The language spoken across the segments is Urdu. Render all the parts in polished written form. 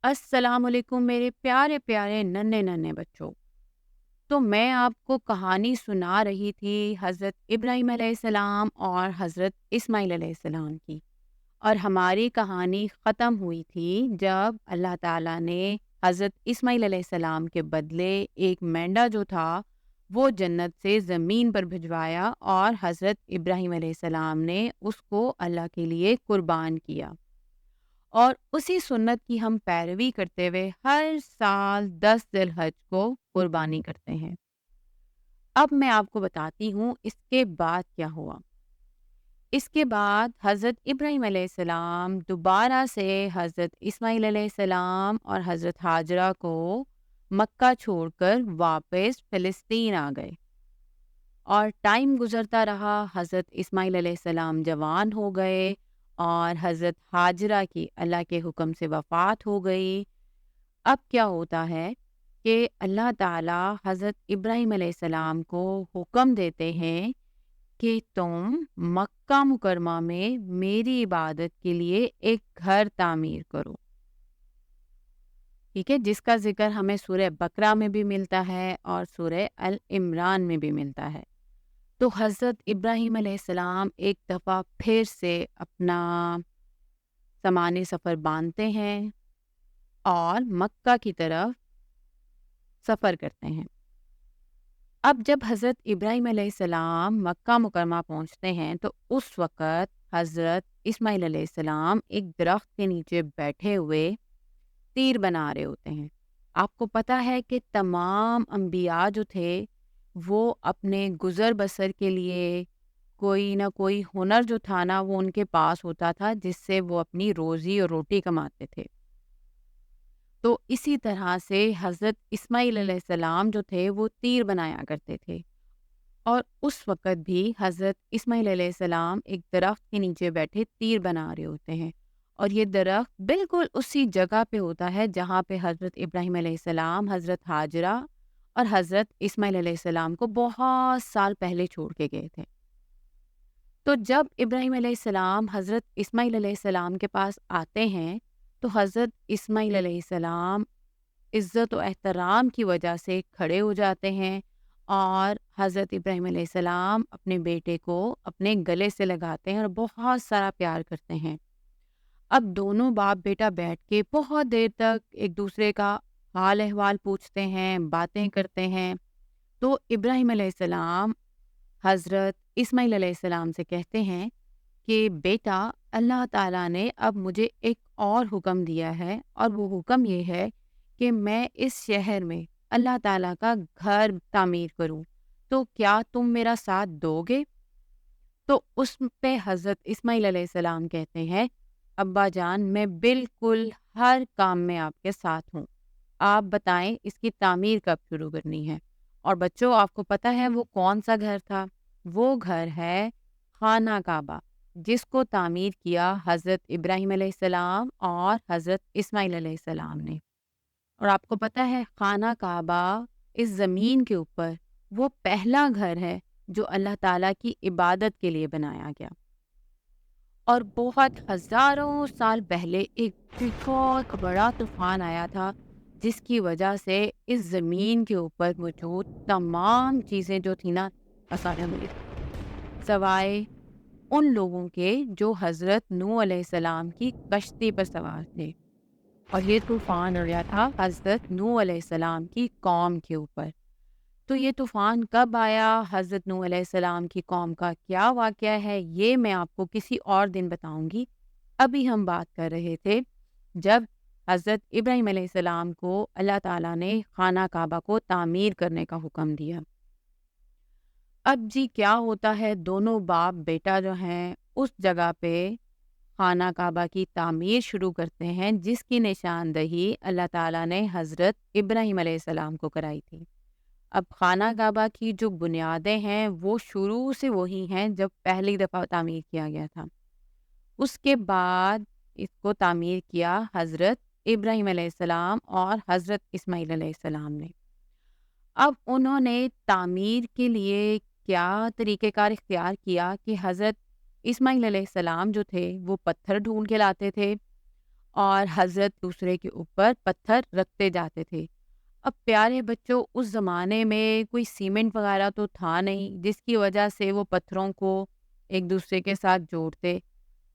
السلام علیکم میرے پیارے پیارے ننھے ننھے بچوں۔ تو میں آپ کو کہانی سنا رہی تھی حضرت ابراہیم علیہ السلام اور حضرت اسماعیل علیہ السلام کی، اور ہماری کہانی ختم ہوئی تھی جب اللہ تعالیٰ نے حضرت اسماعیل علیہ السلام کے بدلے ایک مینڈا جو تھا وہ جنت سے زمین پر بھجوایا، اور حضرت ابراہیم علیہ السلام نے اس کو اللہ کے لیے قربان کیا، اور اسی سنت کی ہم پیروی کرتے ہوئے ہر سال 10 ذی الحج کو قربانی کرتے ہیں۔ اب میں آپ کو بتاتی ہوں اس کے بعد کیا ہوا۔ اس کے بعد حضرت ابراہیم علیہ السلام دوبارہ سے حضرت اسماعیل علیہ السلام اور حضرت ہاجرہ کو مکہ چھوڑ کر واپس فلسطین آ گئے، اور ٹائم گزرتا رہا، حضرت اسماعیل علیہ السلام جوان ہو گئے، اور حضرت ہاجرہ کی اللہ کے حکم سے وفات ہو گئی۔ اب کیا ہوتا ہے کہ اللہ تعالیٰ حضرت ابراہیم علیہ السلام کو حکم دیتے ہیں کہ تم مکہ مکرمہ میں میری عبادت کے لیے ایک گھر تعمیر کرو، ٹھیک ہے، جس کا ذکر ہمیں سورہ بقرہ میں بھی ملتا ہے اور سورہ العمران میں بھی ملتا ہے۔ تو حضرت ابراہیم علیہ السلام ایک دفعہ پھر سے اپنا سامان سفر باندھتے ہیں اور مکہ کی طرف سفر کرتے ہیں۔ اب جب حضرت ابراہیم علیہ السلام مکہ مکرمہ پہنچتے ہیں تو اس وقت حضرت اسماعیل علیہ السلام ایک درخت کے نیچے بیٹھے ہوئے تیر بنا رہے ہوتے ہیں۔ آپ کو پتہ ہے کہ تمام انبیاء جو تھے وہ اپنے گزر بسر کے لیے کوئی نہ کوئی ہنر جو تھا نا وہ ان کے پاس ہوتا تھا، جس سے وہ اپنی روزی اور روٹی کماتے تھے۔ تو اسی طرح سے حضرت اسماعیل علیہ السلام جو تھے وہ تیر بنایا کرتے تھے، اور اس وقت بھی حضرت اسماعیل علیہ السلام ایک درخت کے نیچے بیٹھے تیر بنا رہے ہوتے ہیں، اور یہ درخت بالکل اسی جگہ پہ ہوتا ہے جہاں پہ حضرت ابراہیم علیہ السلام، حضرت ہاجرہ اور حضرت اسماعیل علیہ السلام کو بہت سال پہلے چھوڑ کے گئے تھے۔ تو جب ابراہیم علیہ السلام حضرت اسماعیل علیہ السلام کے پاس آتے ہیں تو حضرت اسماعیل علیہ السلام عزت و احترام کی وجہ سے کھڑے ہو جاتے ہیں، اور حضرت ابراہیم علیہ السلام اپنے بیٹے کو اپنے گلے سے لگاتے ہیں اور بہت سارا پیار کرتے ہیں۔ اب دونوں باپ بیٹا بیٹھ کے بہت دیر تک ایک دوسرے کا حال احوال پوچھتے ہیں، باتیں کرتے ہیں۔ تو ابراہیم علیہ السلام حضرت اسماعیل علیہ السلام سے کہتے ہیں کہ بیٹا، اللہ تعالیٰ نے اب مجھے ایک اور حکم دیا ہے، اور وہ حکم یہ ہے کہ میں اس شہر میں اللہ تعالیٰ کا گھر تعمیر کروں، تو کیا تم میرا ساتھ دو گے؟ تو اس پہ حضرت اسماعیل علیہ السلام کہتے ہیں، ابا جان، میں بالکل ہر کام میں آپ کے ساتھ ہوں، آپ بتائیں اس کی تعمیر کب شروع کرنی ہے؟ اور بچوں، آپ کو پتہ ہے وہ کون سا گھر تھا؟ وہ گھر ہے خانہ کعبہ، جس کو تعمیر کیا حضرت ابراہیم علیہ السلام اور حضرت اسماعیل علیہ السلام نے۔ اور آپ کو پتہ ہے خانہ کعبہ اس زمین کے اوپر وہ پہلا گھر ہے جو اللہ تعالیٰ کی عبادت کے لیے بنایا گیا، اور بہت ہزاروں سال پہلے ایک بہت بڑا طوفان آیا تھا جس کی وجہ سے اس زمین کے اوپر موجود تمام چیزیں جو تھیں نا سارے مل گئی، سوائے ان لوگوں کے جو حضرت نوح علیہ السلام کی کشتی پر سوار تھے، اور یہ طوفان آیا تھا حضرت نوح علیہ السلام کی قوم کے اوپر۔ تو یہ طوفان کب آیا، حضرت نوح علیہ السلام کی قوم کا کیا واقعہ ہے، یہ میں آپ کو کسی اور دن بتاؤں گی۔ ابھی ہم بات کر رہے تھے جب حضرت ابراہیم علیہ السلام کو اللہ تعالیٰ نے خانہ کعبہ کو تعمیر کرنے کا حکم دیا۔ اب جی کیا ہوتا ہے، دونوں باپ بیٹا جو ہیں اس جگہ پہ خانہ کعبہ کی تعمیر شروع کرتے ہیں، جس کی نشاندہی اللہ تعالیٰ نے حضرت ابراہیم علیہ السلام کو کرائی تھی۔ اب خانہ کعبہ کی جو بنیادیں ہیں وہ شروع سے وہی ہیں جب پہلی دفعہ تعمیر کیا گیا تھا۔ اس کے بعد اس کو تعمیر کیا حضرت ابراہیم علیہ السلام اور حضرت اسماعیل علیہ السلام نے۔ اب انہوں نے تعمیر کے لیے کیا طریقہ کار اختیار کیا کہ حضرت اسماعیل علیہ السلام جو تھے وہ پتھر ڈھونڈ کے لاتے تھے، اور حضرت دوسرے کے اوپر پتھر رکھتے جاتے تھے۔ اب پیارے بچوں، اس زمانے میں کوئی سیمنٹ وغیرہ تو تھا نہیں جس کی وجہ سے وہ پتھروں کو ایک دوسرے کے ساتھ جوڑتے۔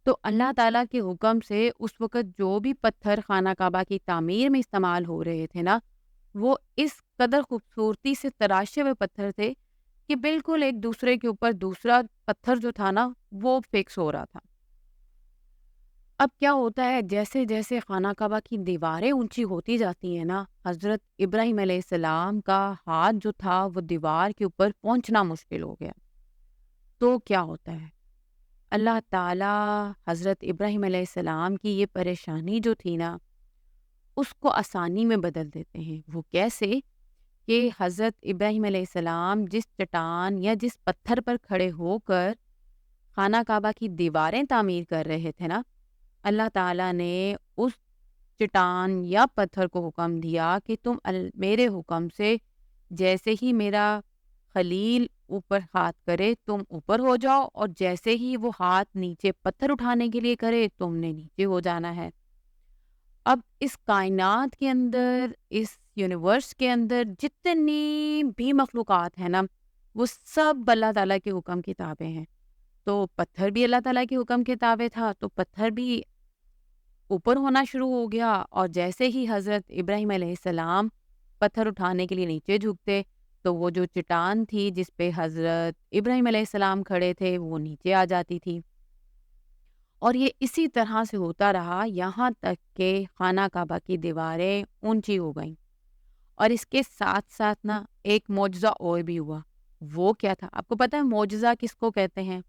تو اللہ تعالیٰ کے حکم سے اس وقت جو بھی پتھر خانہ کعبہ کی تعمیر میں استعمال ہو رہے تھے نا، وہ اس قدر خوبصورتی سے تراشے ہوئے پتھر تھے کہ بالکل ایک دوسرے کے اوپر دوسرا پتھر جو تھا نا وہ فکس ہو رہا تھا۔ اب کیا ہوتا ہے، جیسے جیسے خانہ کعبہ کی دیواریں اونچی ہوتی جاتی ہیں نا، حضرت ابراہیم علیہ السلام کا ہاتھ جو تھا وہ دیوار کے اوپر پہنچنا مشکل ہو گیا۔ تو کیا ہوتا ہے، اللہ تعالیٰ حضرت ابراہیم علیہ السلام کی یہ پریشانی جو تھی نا اس کو آسانی میں بدل دیتے ہیں۔ وہ کیسے کہ حضرت ابراہیم علیہ السلام جس چٹان یا جس پتھر پر کھڑے ہو کر خانہ کعبہ کی دیواریں تعمیر کر رہے تھے نا، اللہ تعالیٰ نے اس چٹان یا پتھر کو حکم دیا کہ تم میرے حکم سے جیسے ہی میرا خلیل اوپر ہاتھ کرے تم اوپر ہو جاؤ، اور جیسے ہی وہ ہاتھ نیچے پتھر اٹھانے کے لیے کرے تم نے نیچے ہو جانا ہے۔ اب اس کائنات کے اندر، اس یونیورس کے اندر جتنی بھی مخلوقات ہیں نا، وہ سب اللہ تعالیٰ کے حکم کی تابع ہیں۔ تو پتھر بھی اللہ تعالیٰ کے حکم کے تابع تھا، تو پتھر بھی اوپر ہونا شروع ہو گیا، اور جیسے ہی حضرت ابراہیم علیہ السلام پتھر اٹھانے کے لیے نیچے جھکتے تو وہ جو چٹان تھی جس پہ حضرت ابراہیم علیہ السلام کھڑے تھے وہ نیچے آ جاتی تھی۔ اور یہ اسی طرح سے ہوتا رہا یہاں تک کہ خانہ کعبہ کی دیواریں اونچی ہو گئیں۔ اور اس کے ساتھ ساتھ نا ایک معجزہ اور بھی ہوا۔ وہ کیا تھا آپ کو پتہ ہے؟ معجزہ کس کو کہتے ہیں؟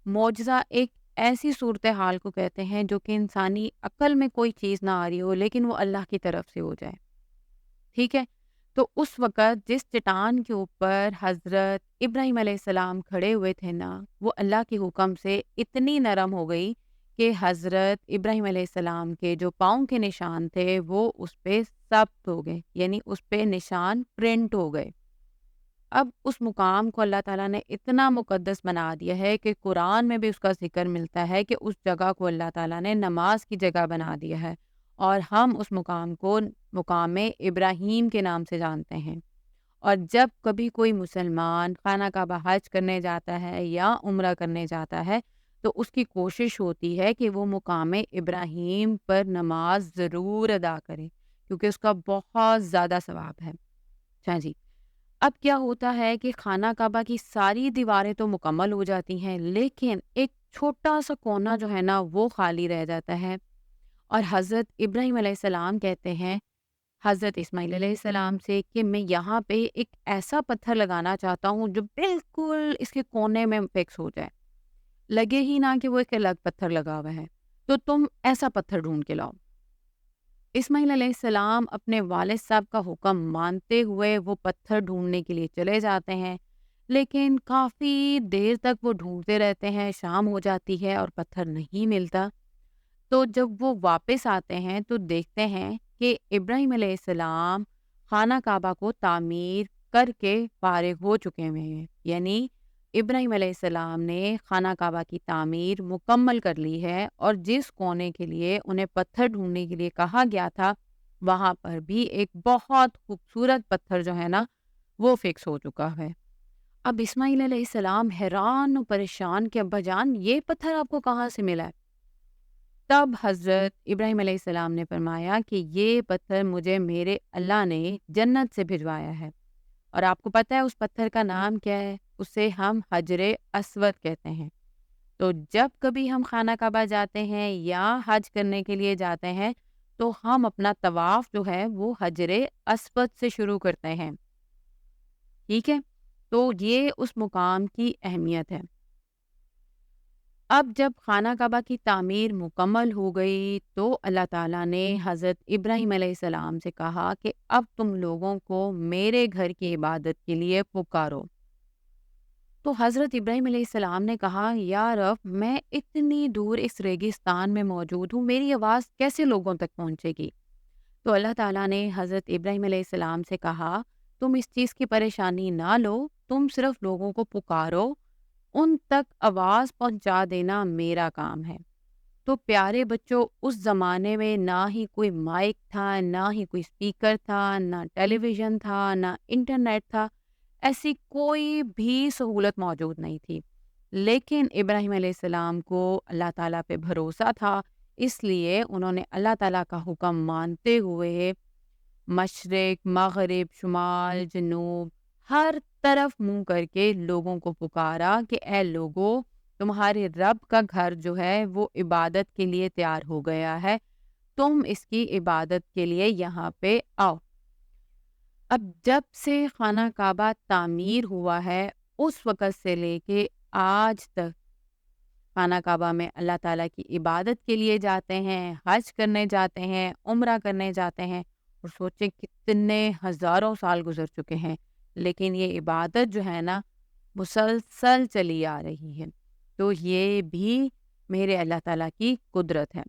معجزہ ایک ایسی صورتحال کو کہتے ہیں جو کہ انسانی عقل میں کوئی چیز نہ آ رہی ہو لیکن وہ اللہ کی طرف سے ہو جائے، ٹھیک ہے؟ تو اس وقت جس چٹان کے اوپر حضرت ابراہیم علیہ السلام کھڑے ہوئے تھے نا، وہ اللہ کے حکم سے اتنی نرم ہو گئی کہ حضرت ابراہیم علیہ السلام کے جو پاؤں کے نشان تھے وہ اس پہ ثبت ہو گئے، یعنی اس پہ نشان پرنٹ ہو گئے۔ اب اس مقام کو اللہ تعالیٰ نے اتنا مقدس بنا دیا ہے کہ قرآن میں بھی اس کا ذکر ملتا ہے کہ اس جگہ کو اللہ تعالیٰ نے نماز کی جگہ بنا دیا ہے، اور ہم اس مقام کو مقام ابراہیم کے نام سے جانتے ہیں۔ اور جب کبھی کوئی مسلمان خانہ کعبہ حج کرنے جاتا ہے یا عمرہ کرنے جاتا ہے تو اس کی کوشش ہوتی ہے کہ وہ مقام ابراہیم پر نماز ضرور ادا کرے، کیونکہ اس کا بہت زیادہ ثواب ہے۔ اچھا جی، اب کیا ہوتا ہے کہ خانہ کعبہ کی ساری دیواریں تو مکمل ہو جاتی ہیں لیکن ایک چھوٹا سا کونا جو ہے نا وہ خالی رہ جاتا ہے، اور حضرت ابراہیم علیہ السلام کہتے ہیں حضرت اسماعیل علیہ السلام سے کہ میں یہاں پہ ایک ایسا پتھر لگانا چاہتا ہوں جو بالکل اس کے کونے میں فکس ہو جائے، لگے ہی نہ کہ وہ ایک الگ پتھر لگا ہوا ہے، تو تم ایسا پتھر ڈھونڈ کے لاؤ۔ اسماعیل علیہ السلام اپنے والد صاحب کا حکم مانتے ہوئے وہ پتھر ڈھونڈنے کے لیے چلے جاتے ہیں، لیکن کافی دیر تک وہ ڈھونڈتے رہتے ہیں، شام ہو جاتی ہے اور پتھر نہیں ملتا۔ تو جب وہ واپس آتے ہیں تو دیکھتے ہیں کہ ابراہیم علیہ السلام خانہ کعبہ کو تعمیر کر کے فارغ ہو چکے ہوئے ہیں، یعنی ابراہیم علیہ السلام نے خانہ کعبہ کی تعمیر مکمل کر لی ہے، اور جس کونے کے لیے انہیں پتھر ڈھونڈنے کے لیے کہا گیا تھا وہاں پر بھی ایک بہت خوبصورت پتھر جو ہے نا وہ فکس ہو چکا ہے۔ اب اسماعیل علیہ السلام حیران و پریشان کہ ابا جان یہ پتھر آپ کو کہاں سے ملا ہے؟ تب حضرت ابراہیم علیہ السلام نے فرمایا کہ یہ پتھر مجھے میرے اللہ نے جنت سے بھجوایا ہے، اور آپ کو پتہ ہے اس پتھر کا نام کیا ہے؟ اسے ہم حجر اسود کہتے ہیں۔ تو جب کبھی ہم خانہ کعبہ جاتے ہیں یا حج کرنے کے لیے جاتے ہیں تو ہم اپنا طواف جو ہے وہ حجر اسود سے شروع کرتے ہیں، ٹھیک ہے؟ تو یہ اس مقام کی اہمیت ہے۔ اب جب خانہ کعبہ کی تعمیر مکمل ہو گئی تو اللہ تعالیٰ نے حضرت ابراہیم علیہ السلام سے کہا کہ اب تم لوگوں کو میرے گھر کی عبادت کے لیے پکارو۔ تو حضرت ابراہیم علیہ السلام نے کہا یا رب، میں اتنی دور اس ریگستان میں موجود ہوں، میری آواز کیسے لوگوں تک پہنچے گی؟ تو اللہ تعالیٰ نے حضرت ابراہیم علیہ السلام سے کہا تم اس چیز کی پریشانی نہ لو، تم صرف لوگوں کو پکارو، ان تک آواز پہنچا دینا میرا کام ہے۔ تو پیارے بچوں، اس زمانے میں نہ ہی کوئی مائک تھا، نہ ہی کوئی اسپیکر تھا، نہ ٹیلی ویژن تھا، نہ انٹرنیٹ تھا، ایسی کوئی بھی سہولت موجود نہیں تھی۔ لیکن ابراہیم علیہ السلام کو اللہ تعالیٰ پہ بھروسہ تھا، اس لیے انہوں نے اللہ تعالیٰ کا حکم مانتے ہوئے مشرق، مغرب، شمال، جنوب، ہر طرف منہ کر کے لوگوں کو پکارا کہ اے لوگو، تمہارے رب کا گھر جو ہے وہ عبادت کے لیے تیار ہو گیا ہے، تم اس کی عبادت کے لیے یہاں پہ آؤ۔ اب جب سے خانہ کعبہ تعمیر ہوا ہے، اس وقت سے لے کے آج تک خانہ کعبہ میں اللہ تعالیٰ کی عبادت کے لیے جاتے ہیں، حج کرنے جاتے ہیں، عمرہ کرنے جاتے ہیں، اور سوچیں کتنے ہزاروں سال گزر چکے ہیں، لیکن یہ عبادت جو ہے نا مسلسل چلی آ رہی ہے۔ تو یہ بھی میرے اللہ تعالیٰ کی قدرت ہے۔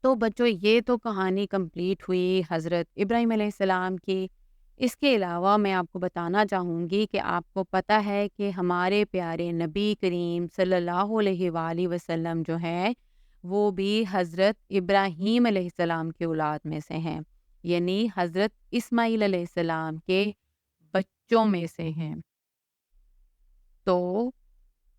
تو بچوں، یہ تو کہانی کمپلیٹ ہوئی حضرت ابراہیم علیہ السلام کی۔ اس کے علاوہ میں آپ کو بتانا چاہوں گی کہ آپ کو پتہ ہے کہ ہمارے پیارے نبی کریم صلی اللہ علیہ وآلہ وسلم جو ہیں وہ بھی حضرت ابراہیم علیہ السلام کی اولاد میں سے ہیں، یعنی حضرت اسماعیل علیہ السلام کے بچوں میں سے ہیں۔ تو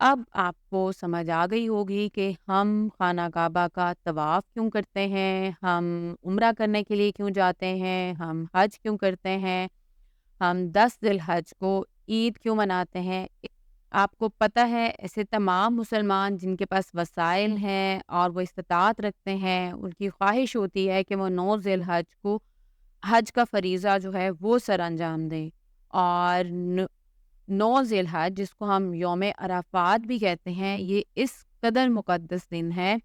اب آپ کو سمجھ آ گئی ہوگی کہ ہم خانہ کعبہ کا طواف کیوں کرتے ہیں، ہم عمرہ کرنے کے لیے کیوں جاتے ہیں، ہم حج کیوں کرتے ہیں، ہم 10 ذی الحج کو عید کیوں مناتے ہیں۔ آپ کو پتہ ہے ایسے تمام مسلمان جن کے پاس وسائل ہیں اور وہ استطاعت رکھتے ہیں، ان کی خواہش ہوتی ہے کہ وہ 9 ذی الحج کو حج کا فریضہ جو ہے وہ سر انجام دیں، اور 9 ذی الحج جس کو ہم یوم عرفات بھی کہتے ہیں، یہ اس قدر مقدس دن ہے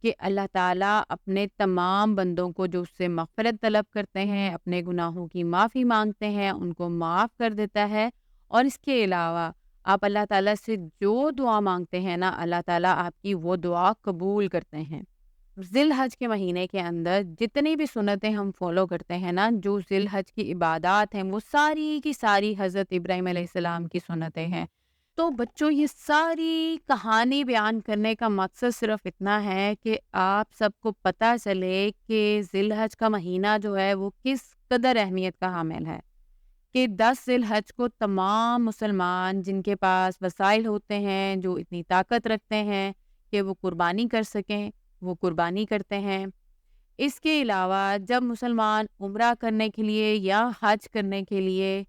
کہ اللہ تعالیٰ اپنے تمام بندوں کو جو اس سے مغفرت طلب کرتے ہیں، اپنے گناہوں کی معافی مانگتے ہیں، ان کو معاف کر دیتا ہے۔ اور اس کے علاوہ آپ اللہ تعالیٰ سے جو دعا مانگتے ہیں نا، اللہ تعالیٰ آپ کی وہ دعا قبول کرتے ہیں۔ ذی الحج کے مہینے کے اندر جتنی بھی سنتیں ہم فالو کرتے ہیں نا، جو ذی الحج کی عبادات ہیں، وہ ساری کی ساری حضرت ابراہیم علیہ السلام کی سنتیں ہیں۔ تو بچوں، یہ ساری کہانی بیان کرنے کا مقصد صرف اتنا ہے کہ آپ سب کو پتہ چلے کہ ذی الحج کا مہینہ جو ہے وہ کس قدر اہمیت کا حامل ہے، کہ 10 ذی الحج کو تمام مسلمان جن کے پاس وسائل ہوتے ہیں، جو اتنی طاقت رکھتے ہیں کہ وہ قربانی کر سکیں، وہ قربانی کرتے ہیں۔ اس کے علاوہ جب مسلمان عمرہ کرنے کے لیے یا حج کرنے کے لیے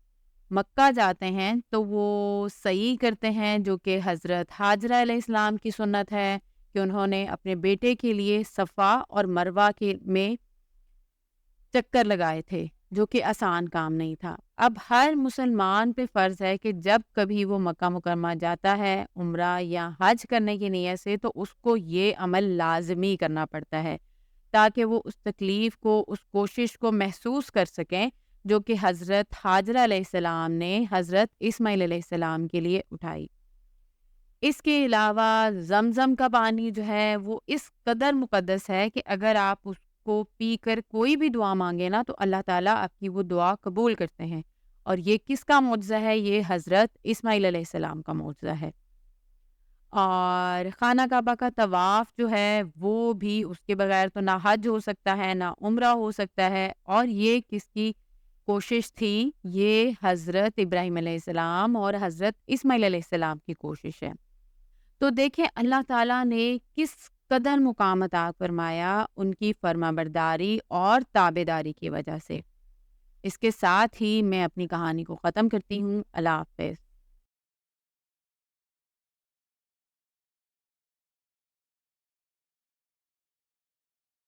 مکہ جاتے ہیں تو وہ سعی کرتے ہیں، جو کہ حضرت حاجرہ علیہ السلام کی سنت ہے کہ انہوں نے اپنے بیٹے کے لیے صفا اور مروہ کے میں چکر لگائے تھے، جو کہ آسان کام نہیں تھا۔ اب ہر مسلمان پہ فرض ہے کہ جب کبھی وہ مکہ مکرمہ جاتا ہے عمرہ یا حج کرنے کی نیت سے، تو اس کو یہ عمل لازمی کرنا پڑتا ہے تاکہ وہ اس تکلیف کو، اس کوشش کو محسوس کر سکیں جو کہ حضرت حاجرہ علیہ السلام نے حضرت اسماعیل علیہ السلام کے لیے اٹھائی۔ اس کے علاوہ زمزم کا پانی جو ہے وہ اس قدر مقدس ہے کہ اگر آپ اس کو پی کر کوئی بھی دعا مانگے نا، تو اللہ تعالیٰ آپ کی وہ دعا قبول کرتے ہیں۔ اور یہ کس کا معجزہ ہے؟ یہ حضرت اسماعیل علیہ السلام کا معجزہ ہے۔ اور خانہ کعبہ کا طواف جو ہے وہ بھی اس کے بغیر تو نہ حج ہو سکتا ہے، نہ عمرہ ہو سکتا ہے۔ اور یہ کس کی کوشش تھی؟ یہ حضرت ابراہیم علیہ السلام اور حضرت اسماعیل علیہ السلام کی کوشش ہے۔ تو دیکھیں اللہ تعالیٰ نے کس قدر مقام عطا فرمایا ان کی فرما برداری اور تابع داری کی وجہ سے۔ اس کے ساتھ ہی میں اپنی کہانی کو ختم کرتی ہوں۔ اللہ حافظ۔